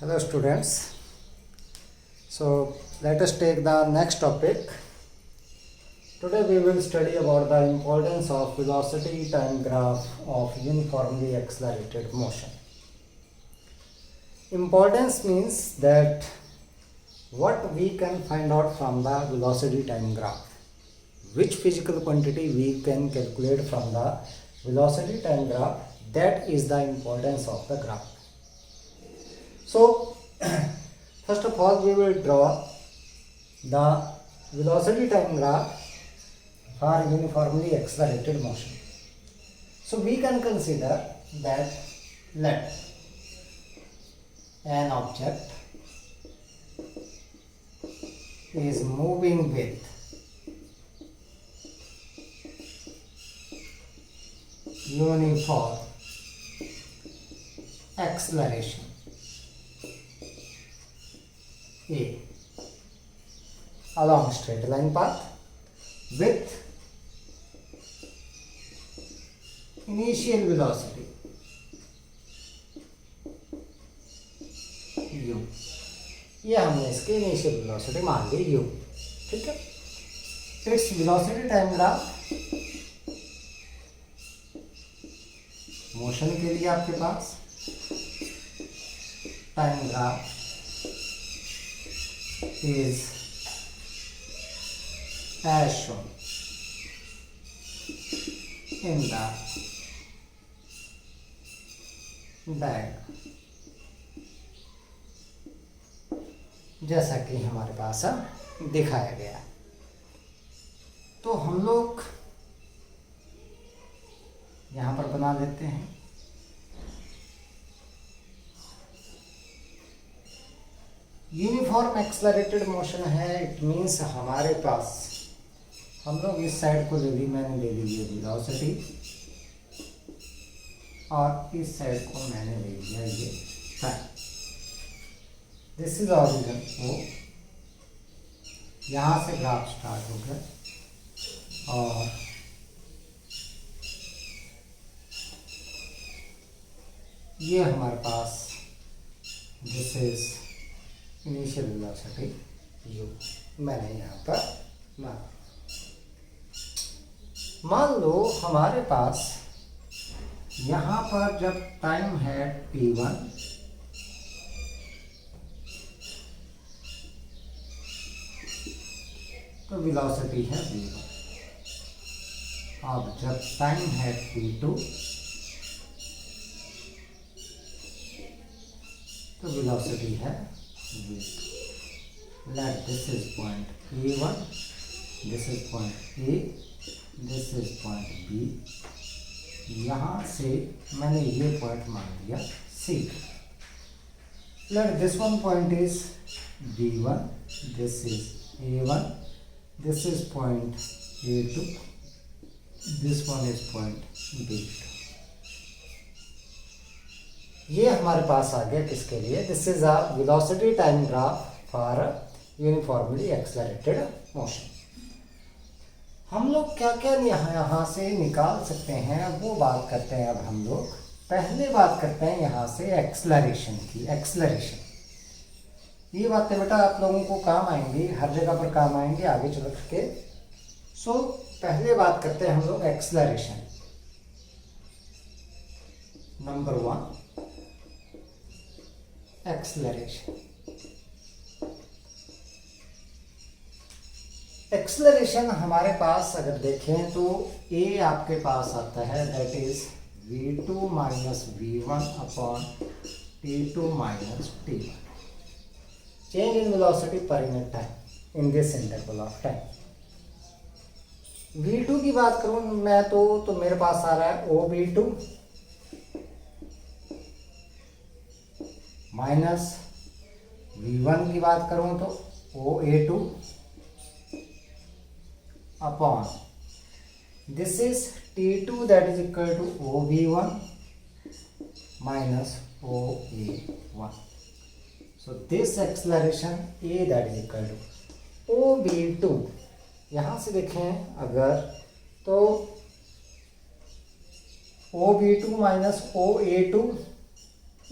Hello students. So let us take the next topic. Today we will study about the importance of velocity time graph of uniformly accelerated motion. Importance means that what we can find out from the velocity time graph. Which physical quantity we can calculate from the velocity time graph, that is the importance of the graph. So first of all we will draw the velocity time graph for uniformly accelerated motion. So we can consider that let an object is moving with uniform acceleration A along straight line path with initial velocity u. ये हमने इसकी initial velocity मान ली u. ठीक है. It's velocity time graph motion के लिए आपके पास time graph is as shown in the diagram. जैसा कि हमारे पास दिखाया गया. तो हम लोग यहाँ पर बना देते हैं. यूनिफॉर्म एक्सलरेटेड मोशन है. इट मीन्स हमारे पास हम लोग इस साइड को ले ली, मैंने ले ली ये वेलोसिटी और इस साइड को मैंने ले लिया ये time. This is origin O. यहाँ से ग्राफ स्टार्ट हो गया और ये हमारे पास this is initial velocity u. मैंने यहाँ पर मान लो हमारे पास यहाँ पर जब टाइम है t1 तो वेलोसिटी है v1. अब जब टाइम है t2 तो वेलोसिटी है v2. Let this is point A1, this is point A, this is point B. यहाँ से मैंने ये पॉइंट मान लिया C. Let this one point is B1, this is A1, this is point A2, this one is point B2. ये हमारे पास आ गया किसके लिए? This is a velocity time graph for uniformly accelerated motion. हम लोग क्या क्या यहाँ से निकाल सकते हैं वो बात करते हैं. अब हम लोग पहले बात करते हैं यहाँ से एक्सेलरेशन की. एक्सेलरेशन ये बातें बेटा आप लोगों को काम आएंगी, हर जगह पर काम आएंगी आगे चल के. सो पहले बात करते हैं हम लोग एक्सेलरेशन. Number 1 acceleration. एक्सेलरेशन हमारे पास अगर देखें तो a आपके पास आता है that is v2 minus v1 upon t2 minus t1. Change in velocity per unit time in this interval of time. v2 की बात करूं मैं तो मेरे पास आ रहा है OV2 माइनस v1 की बात करूं तो OA2 upon this is T2 that is equal to OV1 minus OA1. So this acceleration A that is equal to OV2. यहाँ से देखें अगर तो OV2 माइनस OA2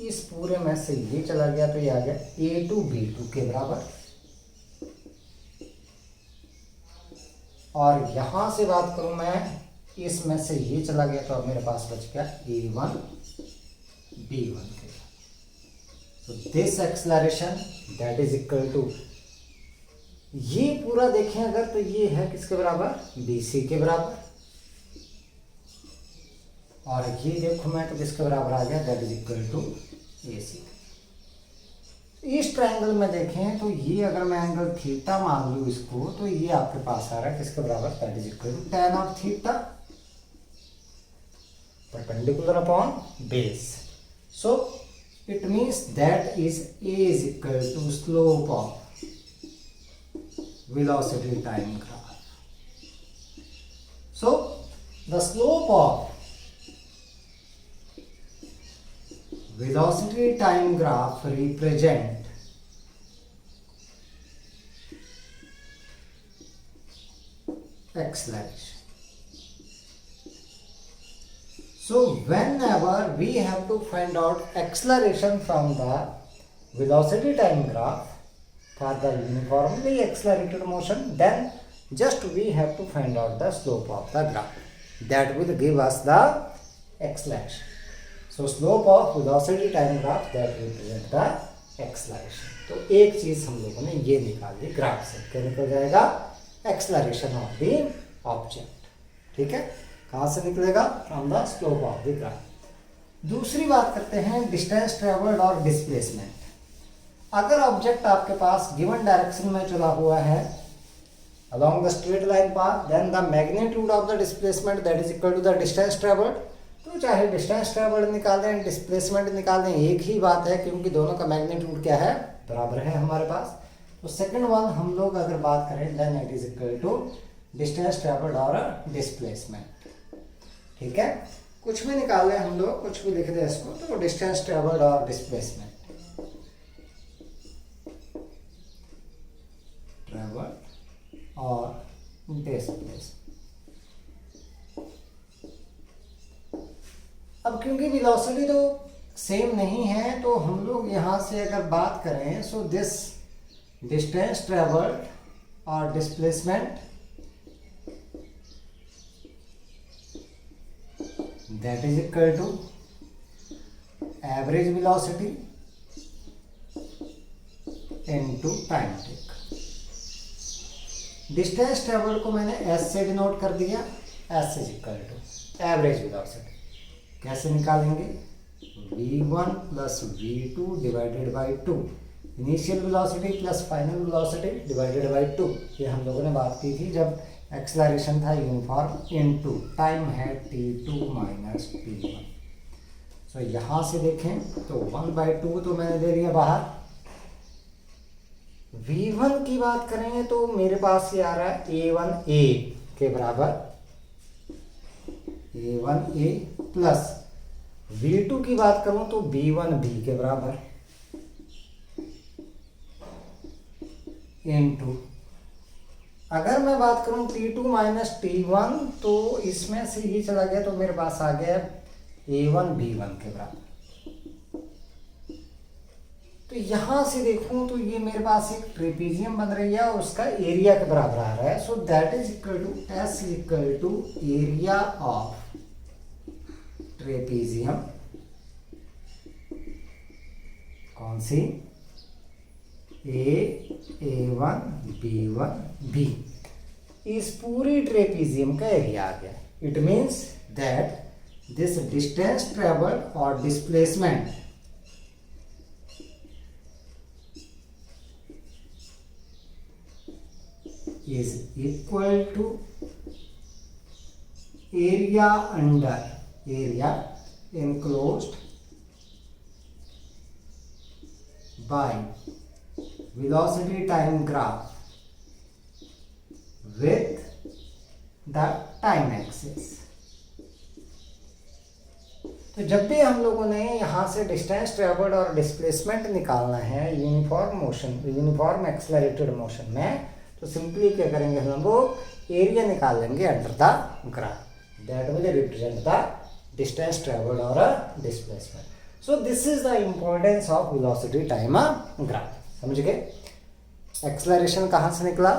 इस पूरे में से ये चला गया तो ये आ गया a टू b2 के बराबर, और यहां से बात करूं मैं, इसमें से ये चला गया तो अब मेरे पास बच गया a1 b1 के। तो this acceleration that is equal to, ये पूरा देखें अगर तो ये है किसके बराबर, bc के बराबर, और ये देखो मैं तो किसके बराबर आ गया, that is equal to ac। इस ट्रायंगल में देखें तो ये अगर मैं एंगल थीटा मान लूँ इसको, तो ये आपके पास आ रहा है किसके बराबर, that is equal to tan of theta perpendicular upon base. So it means that is a is equal to slope of velocity time graph. So the slope of velocity time graph represent acceleration. So whenever we have to find out acceleration from the velocity time graph for the uniformly accelerated motion, then just we have to find out the slope of the graph. That will give us the acceleration. So slope of velocity time graph that represent the acceleration. तो एक चीज हम लोगों ने ये निकाल ली graph से, क्या निकल जाएगा, एक्सेलरेशन ऑफ द ऑब्जेक्ट। ठीक है, कहाँ से निकलेगा, from the slope of the graph. दूसरी बात करते हैं डिस्टेंस ट्रेवल्ड और डिस्प्लेसमेंट। अगर ऑब्जेक्ट आपके पास गिवन डायरेक्शन में चला हुआ है along the straight line path, then the magnitude of the displacement that is equal to the distance traveled। तो चाहे डिस्टेंस ट्रेवल्ड निकाल दें, डिस्प्लेसमेंट निकाल दें, एक ही बात है, क्योंकि दोनों का मैग्नीट्यूड क्या है, बराबर है हमारे पास। तो सेकंड वन हम लोग अगर बात करें, then it is equal to distance travelled और डिस्प्लेसमेंट। ठीक है, कुछ भी निकाल लें हम लोग, कुछ भी लिख दें इसको, तो डिस्टेंस ट्रेवल्ड और डिस्प्लेसमेंट, ट्रेवल्ड और डिस्प्लेसमेंट। अब क्योंकि वेलोसिटी तो सेम नहीं है, तो हम लोग यहाँ से अगर बात करें, सो दिस डिस्टेंस ट्रेवल्ड और displacement that is equal to average velocity into time take। Distance travel को मैंने s से डिनोट कर दिया, s is equal to average velocity. कैसे निकालेंगे, v1 plus v2 divided by 2, initial velocity plus final velocity divided by 2। ये हम लोगों ने बात की थी जब एक्सेलरेशन था यूनिफॉर्म, इनटू टाइम है t2 माइनस t1। सो यहाँ से देखें तो 1/2 तो मैंने दे दिया बाहर। v1 की बात करें तो मेरे पास ये आ रहा है a1a के बराबर, a1a प्लस v2 की बात करूं तो b1b के बराबर, इनटू अगर मैं बात करूं t2 माइनस t1, तो इसमें से ये चला गया तो मेरे पास आ गया a1 b1 के बराबर। तो यहां से देखूं तो ये मेरे पास एक ट्रेपीजियम बन रही है और उसका एरिया के बराबर आ रहा है। So that is equal to s equal to area of trapezium, कौन सी, a1 b1 b, इस पूरी ट्रेपीजियम का एरिया आ गया। It means that this distance travelled और displacement is equal to area under area enclosed by velocity time graph with the time axis। तो जब भी हम लोगों ने यहाँ से डिस्टेंस ट्रेवल्ड और डिस्प्लेसमेंट निकालना है uniform motion, uniform accelerated motion में, तो सिंपली क्या करेंगे हम लोग, एरिया निकाल लेंगे under the graph, that will represent the distance travelled और displacement. So this is the importance of velocity time graph. समझ गए? एक्सेलरेशन कहाँ से निकला?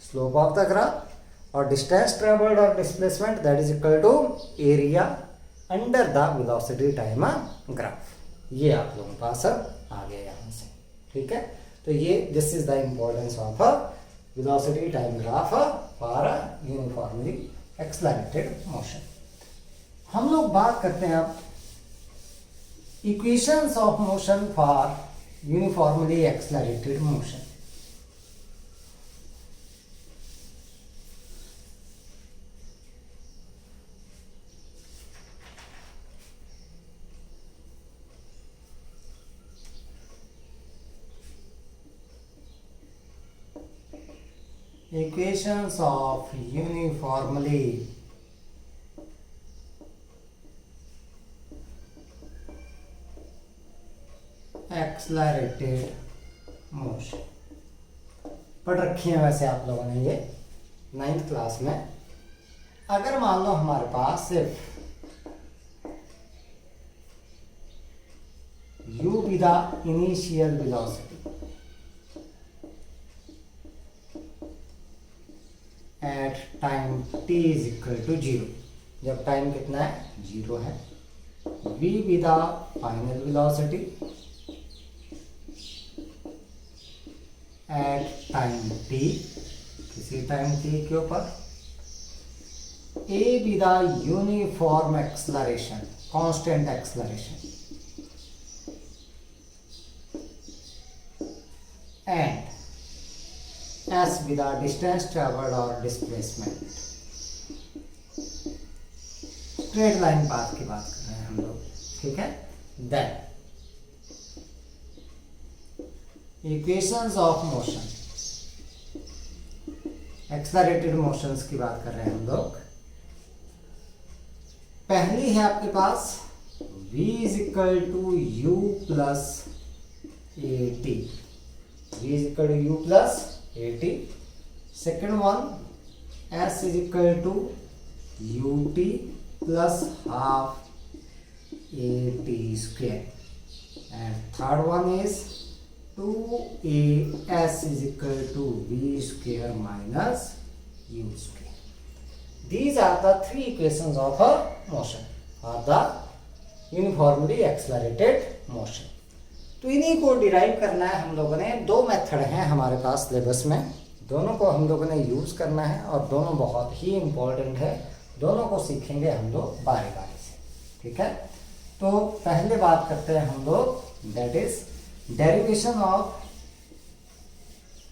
स्लोप ऑफ द ग्राफ, और डिस्टेंस ट्रेवल्ड और displacement that is equal to area under the velocity time graph. ये आप लोगों के पास आ गया यहाँ से. ठीक है, तो ये this is the importance of velocity time graph for uniformly accelerated motion. हम लोग बात करते हैं अब equations of motion for uniformly accelerated motion. Equations of uniformly accelerated motion पढ़ रखी है वैसे आप लोगों ने ये 9th क्लास में. अगर मान लो हमारे पास सिर्फ u be the initial velocity at time t is equal to 0, जब टाइम कितना है? 0 है. v be the final velocity at time t, किसी टाइम t के ऊपर. a be the uniform acceleration, constant acceleration, and s with the distance traveled or displacement. Straight line path की बात कर रहे हैं हम लोग. ठीक है, then equations of motion, accelerated motions की बात कर रहे हैं हम लोग. पहली है आपके पास v is equal to u plus at. v is equal to u plus at. Second one, s is equal to ut plus half at square. And third one is 2as is equal to v square minus u square. These are the three equations of a motion or the uniformly accelerated motion. तो इन्हीं को derive करना है हम लोगों ने. 2 method हैं हमारे पास सिलेबस में, दोनों को हम लोगों ने यूज करना है और दोनों बहुत ही इंपॉर्टेंट है. दोनों को सीखेंगे हम लोग बारी बारी से. ठीक है, तो पहले बात करते हैं हम लोग, that is derivation of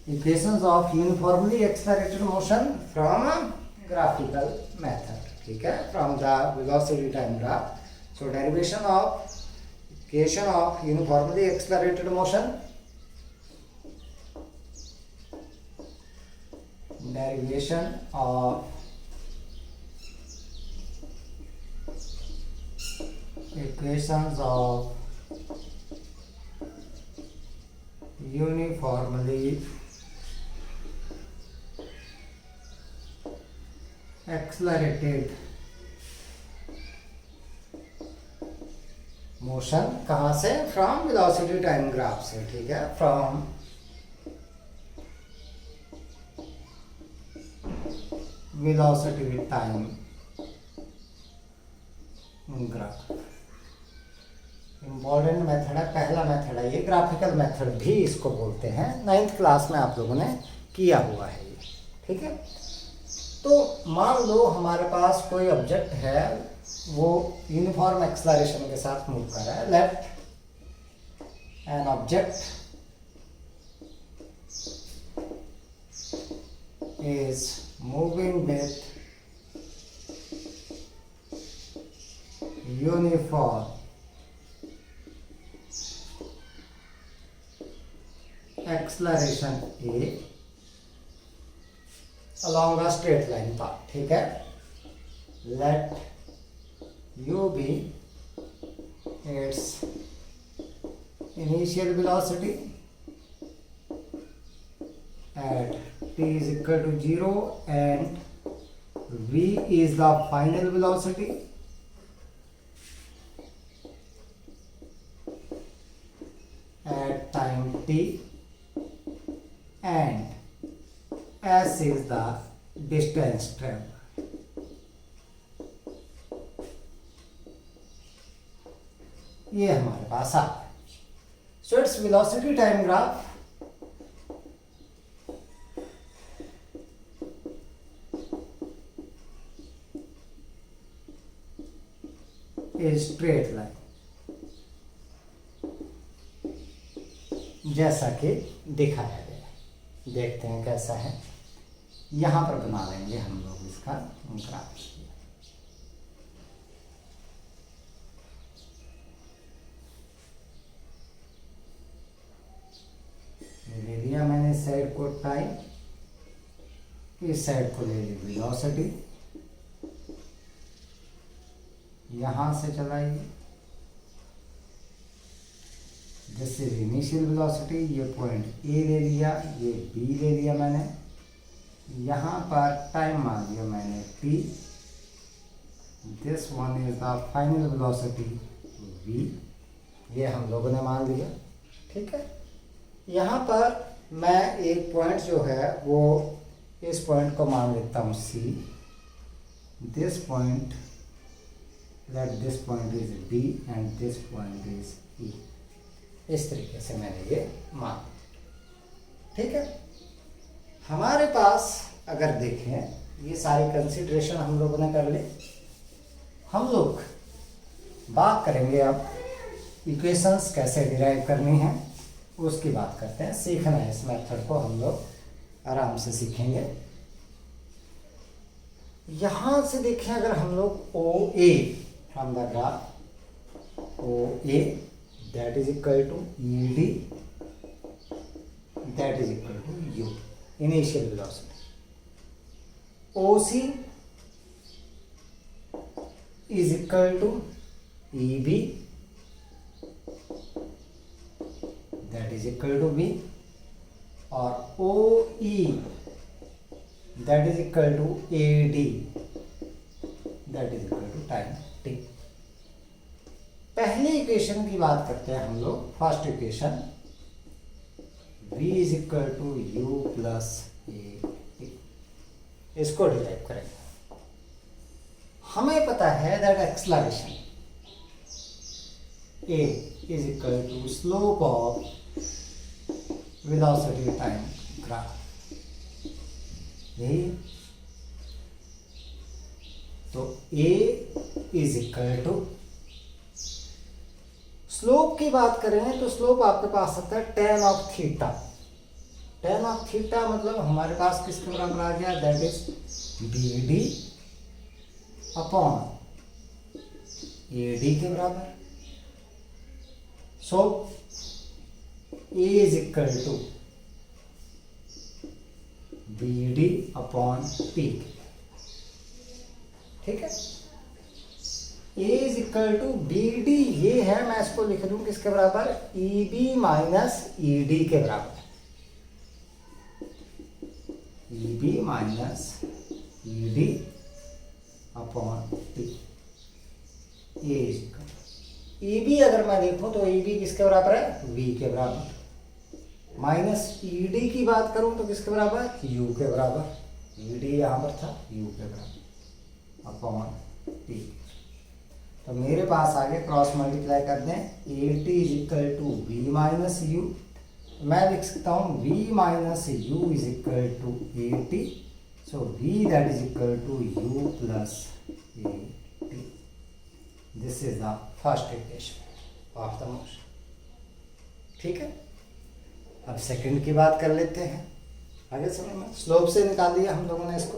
equations of uniformly accelerated motion from graphical method. ठीक है, from the velocity time graph. So derivation of equation of uniformly accelerated motion, derivation of equations of uniformly accelerated motion. कहाँ से? From velocity time graph से. ठीक है, from velocity time graph. Important method है, पहला method है ये. Graphical method भी इसको बोलते हैं. 9th क्लास में आप लोगों ने किया हुआ है ये. ठीक है, तो मान लो हमारे पास कोई ऑब्जेक्ट है, वो यूनिफॉर्म एक्सेलरेशन के साथ मूव कर रहा है. Let an object is moving with uniform acceleration a along a straight line path. ठीक है, let u be its initial velocity at t is equal to 0 and v is the final velocity t and s is the distance traveled. ये हमारे पास आ गया. So its velocity time graph is straight line, जैसा कि दिखाया गया है. देखते हैं कैसा है. यहां पर बना लेंगे हम लोग इसका ग्राफ. ले लिया मैंने इस साइड को टाइम, इस साइड को ले ली वेलोसिटी. यहां से चलाइए. This is initial velocity. ये पॉइंट ए ले लिया, ये बी ले लिया मैंने. यहाँ पर टाइम मान लिया मैंने t. This one is the final velocity v. ये हम लोगों ने मान लिया. ठीक है. यहाँ पर मैं एक पॉइंट जो है वो इस पॉइंट को मान लेता हूँ c. This point, let this point is b and this point is e. इस तरीके से मैंने ये मान लिया. ठीक है. हमारे पास अगर देखें, ये सारी कंसीडरेशन हम लोगों ने कर ली. हम लोग बात करेंगे अब इक्वेशंस कैसे डिराइव करनी है, उसकी बात करते हैं. सीखना है इस मेथड को, हम लोग आराम से सीखेंगे. यहां से देखें अगर हम लोग O A from the graph, O A that is equal to E D that is equal to u, initial velocity. O C is equal to E B that is equal to B, और O E that is equal to A D that is equal to time t. पहले equation की बात करते हैं हम लोग. First equation v is equal to u plus a t. इसको derive करेंगे. हमें पता है that acceleration a is equal to slope of velocity time graph. यही तो a is equal to, slope की बात करें तो स्लोप आपके पास आता है tan of theta. tan of theta मतलब हमारे पास किसके बराबर आ गया, that is B D upon A D के बराबर. So a is equal to B D upon t. ठीक है. A is equal to B D, ये है, मैं इसको लिख दूं किसके बराबर, E B minus E D के बराबर. E B minus E D upon t. A is equal, E B अगर मैं देखूं तो ई बी किसके बराबर है, वी के बराबर. माइनस ई डी की बात करूं तो किसके बराबर, यू के बराबर. ई डी यहां पर था, यू के बराबर अपॉन टी. तो मेरे पास आगे क्रॉस मल्टीप्लाई कर दें. A t is equal to v minus u. मैं लिख सकता हूँ v minus you is equal to a t. So v that is equal to u plus a t. This is the first equation of the motion. ठीक है. अब second की बात कर लेते हैं. आगे समय में स्लोप से निकाल दिया हम लोगों ने इसको.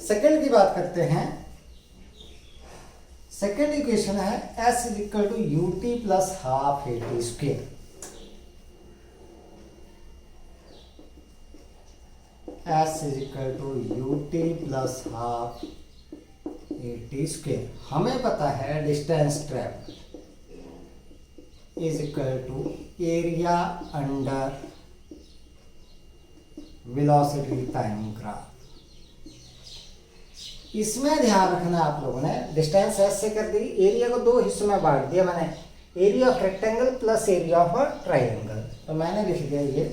सेकंड की बात करते हैं. सेकेंड इक्वेशन है s is equal to u t plus half a t square. s is equal to u t plus half a t square. हमें पता है distance travel is equal to area under velocity time graph. इसमें ध्यान रखना आप लोगों ने, distance S से कर दी, एरिया को दो हिस्सों में बांट दिया मैंने. Area of rectangle plus area of triangle. तो मैंने लिख दिया ये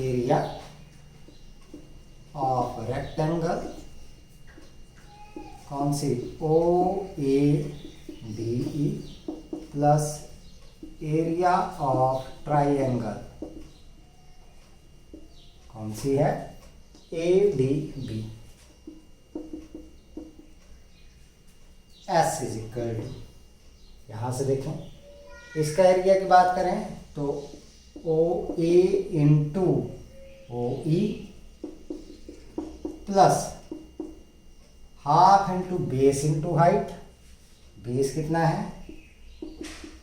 एरिया ऑफ रेक्टेंगल, कौन सी, O A D E, plus area of triangle, कौन सी है, A D B. S is equal to, यहां से देखें इसका एरिया की बात करें तो O A into O E plus half into base into height, base कितना है,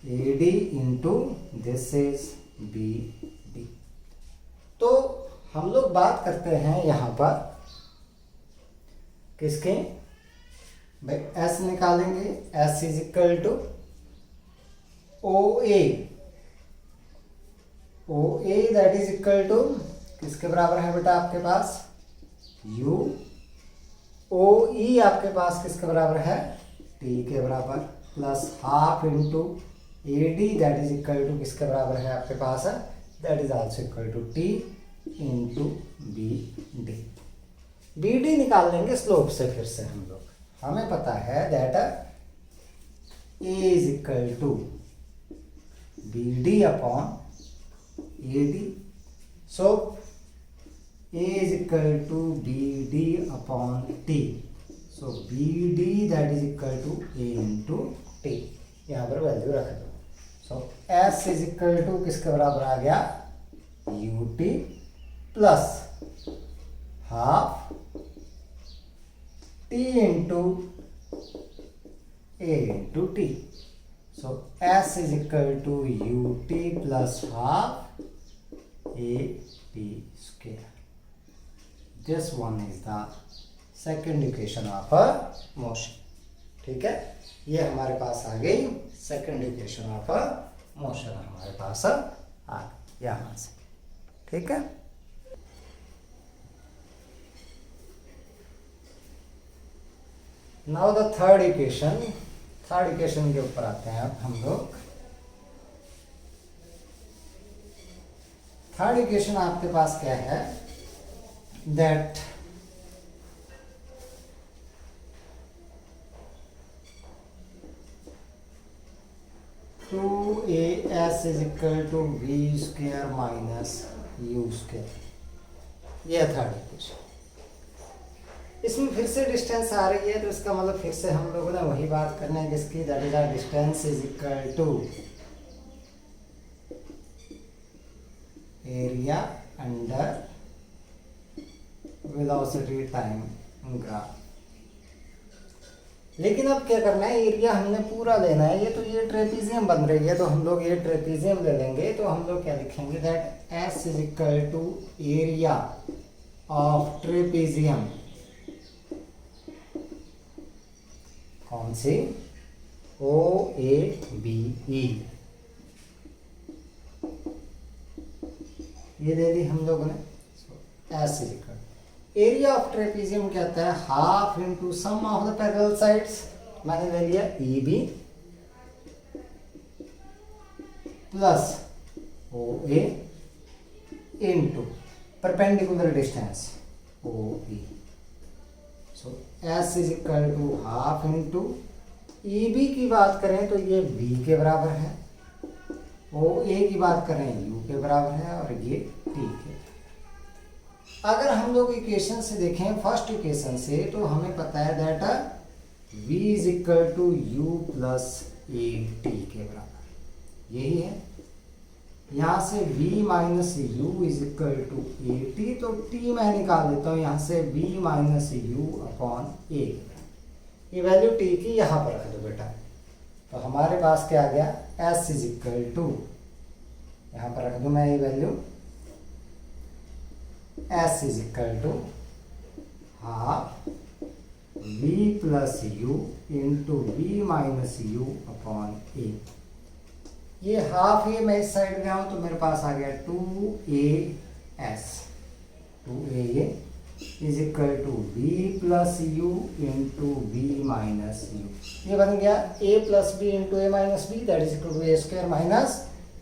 A D into this is B D. तो हम लोग बात करते हैं यहां पर किसके, भाई एस निकालेंगे, s is equal to O A that is equal to किसके बराबर है बेटा आपके पास, यू। ओ ई आपके पास किसके बराबर है, टी के बराबर, plus half into A D that is equal to किसके बराबर है आपके पास, that is also equal to T into B D. B D निकाल लेंगे स्लोप से, फिर से हम लोग, हमें पता है that a is equal to B D upon A D. So a is equal to B D upon t. So B D that is equal to a into t, यहाँ पर वैल्यू रख दो। So s is equal to किसके बराबर आ गया, u t plus half t into a into t. So s is equal to u t plus half a t square. This one is the second equation of a motion. ठीक है, ये हमारे पास आ गई second equation of a motion, हमारे पास आ गई यहां से। ठीक है, now the third equation, third equation के ऊपर आते हैं अब हम लोग। थर्ड इक्वेशन आपके पास क्या है, that two a s is equal to v square minus you square. यह थर्ड इक्वेशन। इसमें फिर से डिस्टेंस आ रही है, तो इसका मतलब फिर से हम लोगों ने वही बात करना है जिसकी, that is our distance is equal to area under velocity time graph. लेकिन अब क्या करना है, एरिया हमने पूरा लेना है। ये तो ये ट्रेपीजियम बन रही है, तो हम लोग ये ट्रेपीजियम ले लेंगे। तो हम लोग क्या लिखेंगे, that s is equal to area of trapezium, कौन सी, ओ ए बी ई, ये दे दी हम लोगों ने। S is equal, area of trapezium क्या होता है, half into sum of the parallel sides, मैंने ले लिया E B plus O A into perpendicular distance O E. So s is equal to half into E B की बात करें तो ये बी के बराबर है, ओ ए की बात करें यू के बराबर है, और ये टी के। अगर हम लोग इक्वेशन से देखें, फर्स्ट इक्वेशन से, तो हमें पता है that v is equal to u plus a t के बराबर, यही है। यहाँ से v minus you is equal to a t, तो t मैं निकाल देता हूँ यहाँ से, v माइनस यू अपॉन ए। ये वैल्यू t की यहाँ पर रख दो बेटा। तो हमारे पास क्या आ गया, s इज इक्वल टू, यहाँ पर रख दूँ मैं ये value, s is equal to half v plus U into V minus you upon ए। ये हाफ ये मैं इस साइड में आऊँ तो मेरे पास आ गया 2a s, 2a ये is equal to B plus U into B minus U. ये बन गया A plus B into A minus B, that is equal to A square minus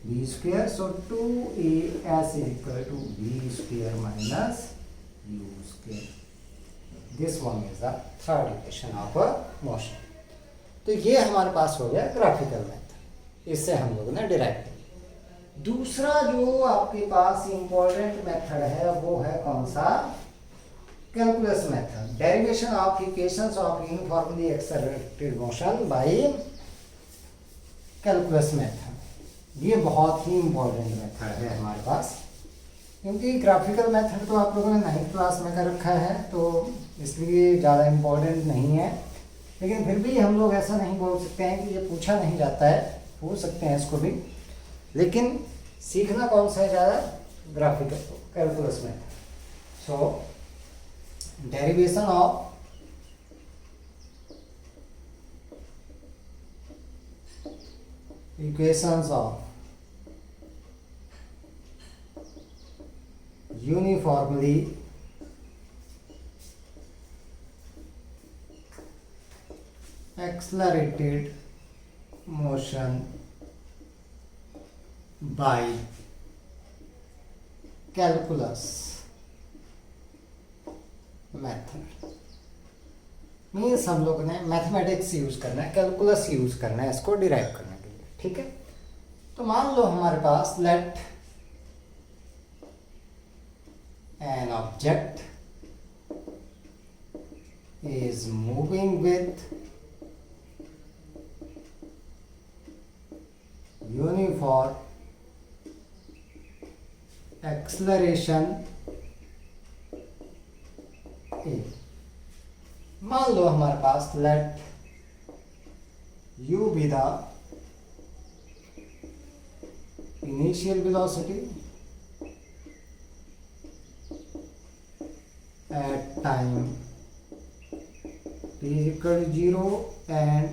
B square. So 2as is equal to B square minus you square. This one is the third equation of motion. तो ये हमारे पास हो गया graphical method, इससे हम लोगों ने derive किया। दूसरा जो आपके पास इंपॉर्टेंट मेथड है वो है कौन सा? Calculus method, derivation of equations of uniformly accelerated motion by calculus method. ये बहुत ही इंपॉर्टेंट मेथड है हमारे पास, क्योंकि ग्राफिकल मेथड तो आप लोगों ने 9th क्लास में कर रखा है, तो इसलिए ज़्यादा इम्पोर्टेंट नहीं है। लेकिन फिर भी हम लोग ऐसा नहीं बोल सकते हैं कि ये पूछा नहीं जाता है, पूछ सकते हैं इसको भी, लेकिन सीखना कौन सा है ज़्यादा? ग्राफिकल कैलकुलस में। So derivation of equations of uniformly accelerated motion by calculus method। Means हम लोग ने मैथमेटिक्स यूज करना है, कैलकुलस यूज करना है इसको डिराइव करने के लिए, ठीक है। तो मान लो हमारे पास let an object is moving with uniform acceleration a। मान लो हमारे पास let u be the initial velocity at time t is equal to 0 and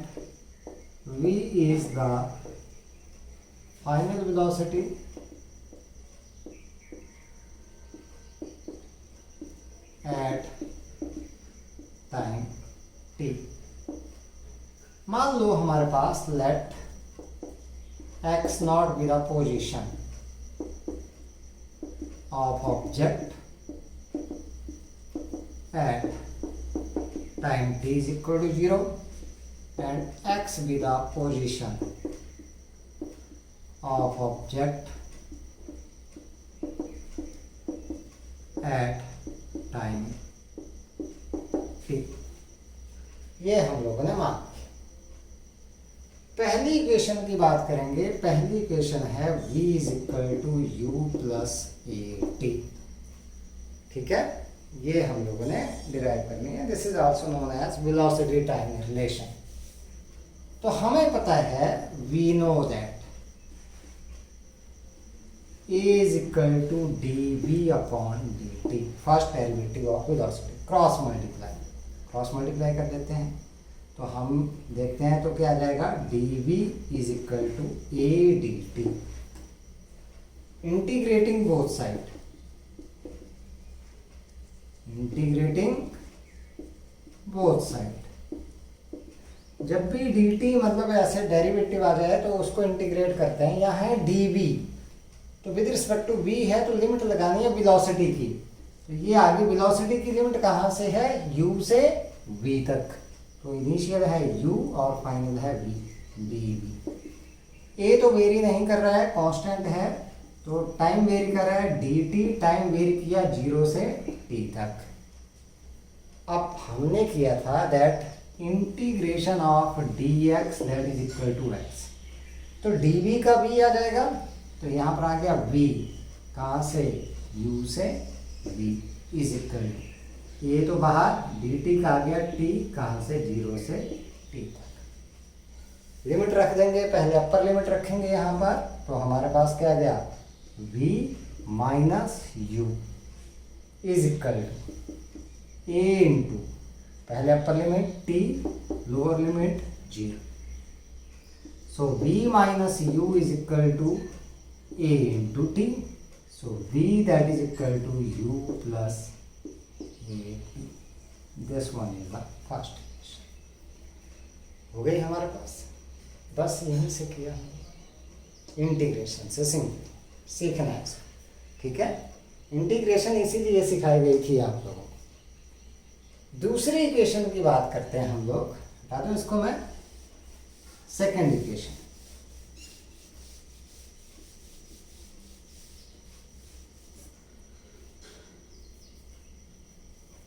v is the final velocity at time t। मान लो हमारे पास let x naught be the position of object at time t is equal to 0 and x be the position of object at time t। ये हम लोगों ने मान लिया। पहली इक्वेशन की बात करेंगे। पहली इक्वेशन है v is equal to u plus a t, ठीक है। ये हम लोगों ने डिराइव करनी है। This is also known as velocity time relation. तो हमें पता है we know that A is equal to dv upon dt, first derivative of velocity, cross multiply कर देते हैं। तो हम देखते हैं तो क्या आ जाएगा, dv is equal to a dt, integrating both side, जब भी dt मतलब ऐसे डेरिवेटिव आ जाए तो उसको इंटीग्रेट करते हैं। यहाँ है dv, तो विद रिस्पेक्ट टू v है तो लिमिट लगानी है वेलोसिटी की। तो ये आगे वेलोसिटी की लिमिट कहाँ से है, u से v तक। तो इनिशियल है u और फाइनल है v, dv। a तो वेरी नहीं कर रहा है, कांस्टेंट है, तो टाइम वेरी कर रहा है, dt टाइम वेरी किया 0 से t तक। अब हमने किया था that integration of dx that is equal to x, तो dv का v आ जाएगा। तो यहाँ पर आ गया v, कहाँ से, u से v इज इक्वल टू, ये तो बाहर dt का आ गया t, कहाँ से, 0 से t तक। लिमिट रख देंगे, पहले अपर लिमिट रखेंगे यहाँ पर, तो हमारे पास क्या आ गया, v minus you is equal to a into पहले upper limit t, lower limit 0। So v minus you is equal to a into t, so v that is equal to u plus AT, this one is the first equation. हो गई हमारे पास, बस यहीं से किया हमने, integration से simple सीखना है इसको, ठीक है। इंटीग्रेशन इसीलिए सिखाई गई थी आप लोगों को। दूसरी इक्वेशन की बात करते हैं हम लोग, बता दूं इसको मैं, second equation.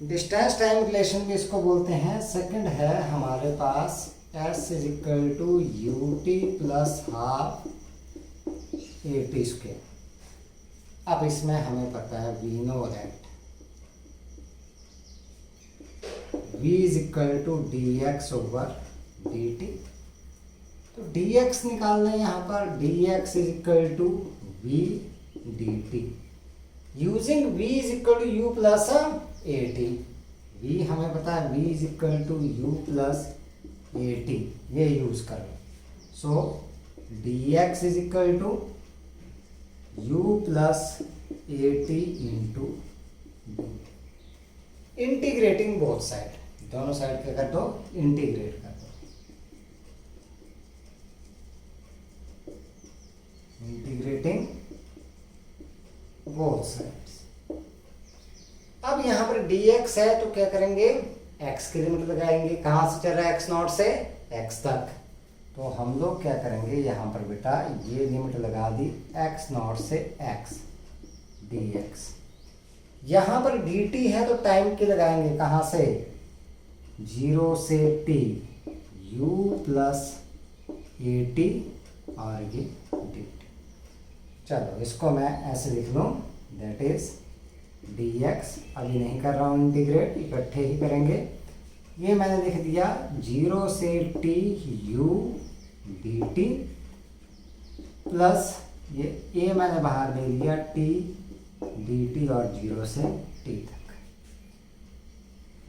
Distance time relation भी इसको बोलते हैं। सेकंड है हमारे पास s is equal to u t plus half a t square. अब इसमें हमें पता है we know that v is equal to D x over D t. तो dx निकाल लें यहाँ पर, dx is equal to v dt using v is equal to u plus a t. v हमें पता है v is equal to u plus a t, ये use कर लो। So dx is equal to u plus a t into d. Integrating both side, दोनों side क्या कर दो, इंटीग्रेट कर दो। Integrating both sides. अब यहां पर dx है तो क्या करेंगे, x की लिमिट लगाएंगे। कहां से चल रहा है, x नॉट से x तक। तो हम लोग क्या करेंगे, यहां पर बेटा ये लिमिट लगा दी x नॉट से x dx। यहां पर dt है तो टाइम की लगाएंगे, कहां से, 0 से t u plus a T और ये dt। चलो इसको मैं ऐसे लिख लूँ, दैट इज dx, अभी नहीं कर रहा हूँ इंटीग्रेट, इकट्ठे ही करेंगे। ये मैंने लिख दिया 0 से t u dt प्लस ये a मैंने बाहर ले लिया t dt और 0 से t तक।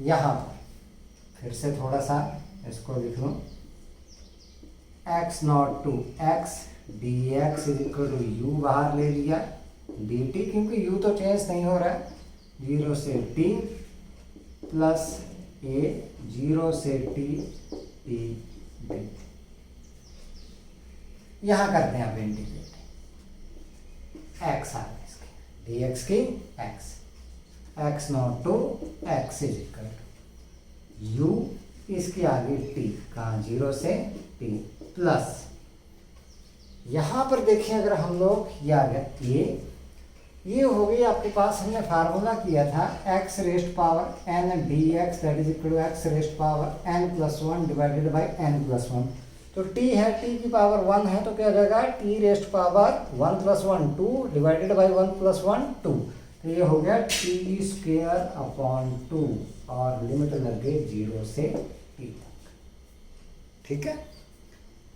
यहाँ पर फिर से थोड़ा सा इसको लिख लूँ, x not to x dx is equal to u बाहर ले लिया dt, क्योंकि u तो चेंज नहीं हो रहा है, 0 से t प्लस a 0 से t t dt। यहाँ करते हैं आप इंटीग्रेट, x आ गया इसके dx की x not to x is equal to u, इसके आगे t, कहाँ 0 से t प्लस, यहां पर देखें अगर हम लोग, ये आ गया ये हो गई आपके पास, हमने फार्मूला किया था x raised power n dx that is equal to x raised power n plus 1 divided by n plus 1। तो t है, t की पावर 1 है तो क्या हो जाएगा, t rest power 1 plus 1 2 divided by 1 plus 1 2। तो ये हो गया t स्क्वेयर अपॉन 2 और लिमिट लग गई 0 से t तक, ठीक है।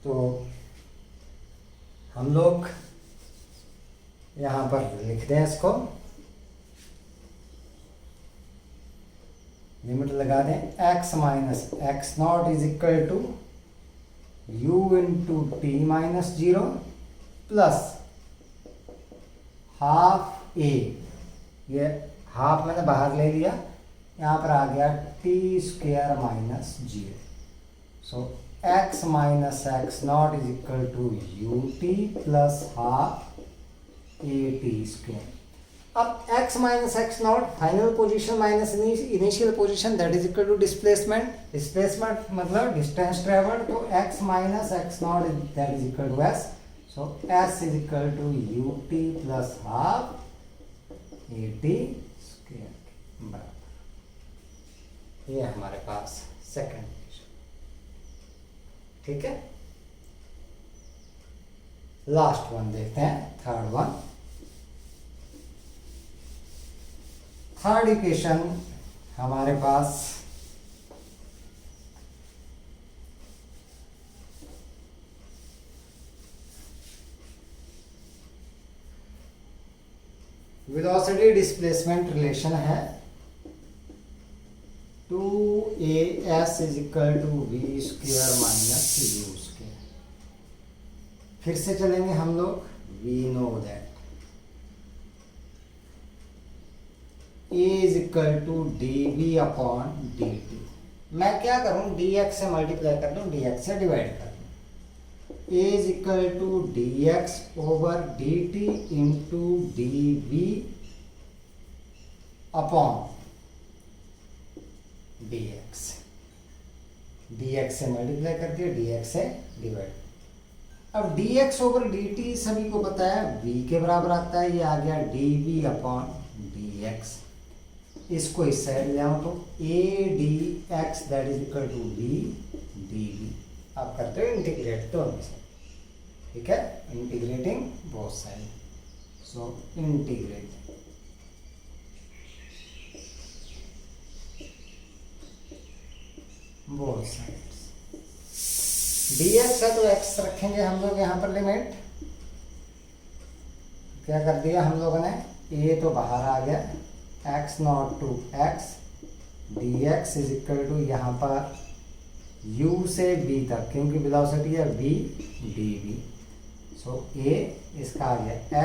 तो हम लोग यहाँ पर लिख दें इसको, लिमिट लगा दें x minus x naught is equal to u into t minus 0 plus half a, ये हाफ मैंने बाहर ले लिया, यहाँ पर आ गया t square minus 0। So x minus x naught is equal to u t plus half a t square. अब x minus x naught final position minus initial position that is equal to displacement. Displacement मतलब distance travelled, तो x minus x not that is equal to s। So s is equal to u t plus half a t square बराबर। ये हमारे पास second, ठीक है। Last one देखते हैं, third one. Third equation हमारे पास वेलोसिटी डिस्प्लेसमेंट रिलेशन है, 2as is equal to v square minus u square. फिर से चलेंगे हम लोग, we know that a is equal to d we upon d t. मैं क्या करूँ, डी एक्स से मल्टीप्लाई कर दूँ, डी एक्स से डिवाइड कर दूँ। A is equal to D x over D T into D we upon D X. D X से मल्टीप्लाई कर दिया, डी एक्स से डिवाइड। अब D x over D T सभी को पता है v के बराबर आता है, ये आ गया D we upon D X. इसको इस साइड ले आऊँ तो A D X that is equal to D D V. आप करते हो इंटीग्रेट दोनों से, ठीक है, integrating both side. So integrate both sides. D X है तो एक्स रखेंगे हम लोग यहाँ पर लिमिट। क्या कर दिया हम लोगों ने, ए तो बाहर आ गया, x naught to x D x is equal to यहाँ पर u से b तक, क्योंकि वेलोसिटी है v d v. So a इसका आ गया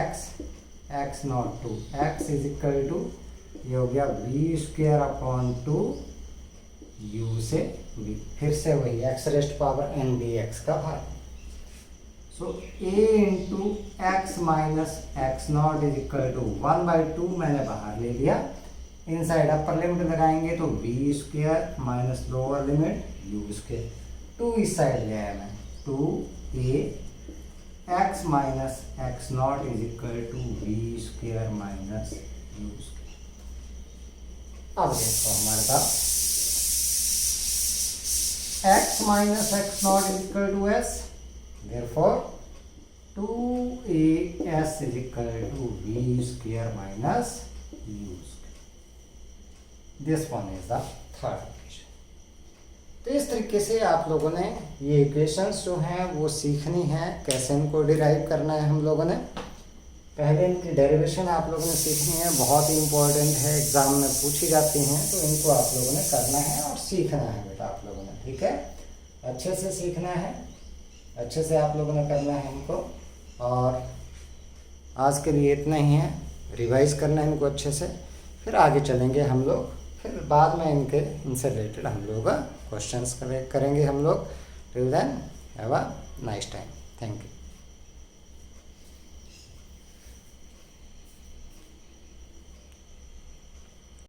x not to x is equal to ये हो गया v square upon two u से v। फिर से वही x raised power n dx का भाग। So a into x minus x naught is equal to 1/2 मैंने बाहर ले लिया। इनसाइड अपर लिमिट लगाएंगे तो v square minus lower limit u square. 2 इस साइड ले आया मैं, 2a x minus x naught is equal to v square minus u square. अब देखो हमारे पास x minus x naught is equal to s, therefore 2as is equal to v square minus u square. This one is the third equation. तो इस तरीके से आप लोगों ने ये इक्वेशंस जो हैं वो सीखनी है, कैसे इनको डिराइव करना है हम लोगों ने। पहले इनकी डेरिवेशन आप लोगों ने सीखनी है, बहुत ही इंपॉर्टेंट है, एग्जाम में पूछी जाती हैं, तो इनको आप लोगों ने करना है और सीखना है बेटा आप लोगों ने, ठीक है। अच्छे से सीखना है, अच्छे से आप लोगों ने करना है इनको। और आज के लिए इतना ही है, रिवाइज करना है इनको अच्छे से, फिर आगे चलेंगे हम लोग, फिर बाद में इनसे रिलेटेड हम लोग क्वेश्चंस करेंगे हम लोग। Till then have a nice time, thank you.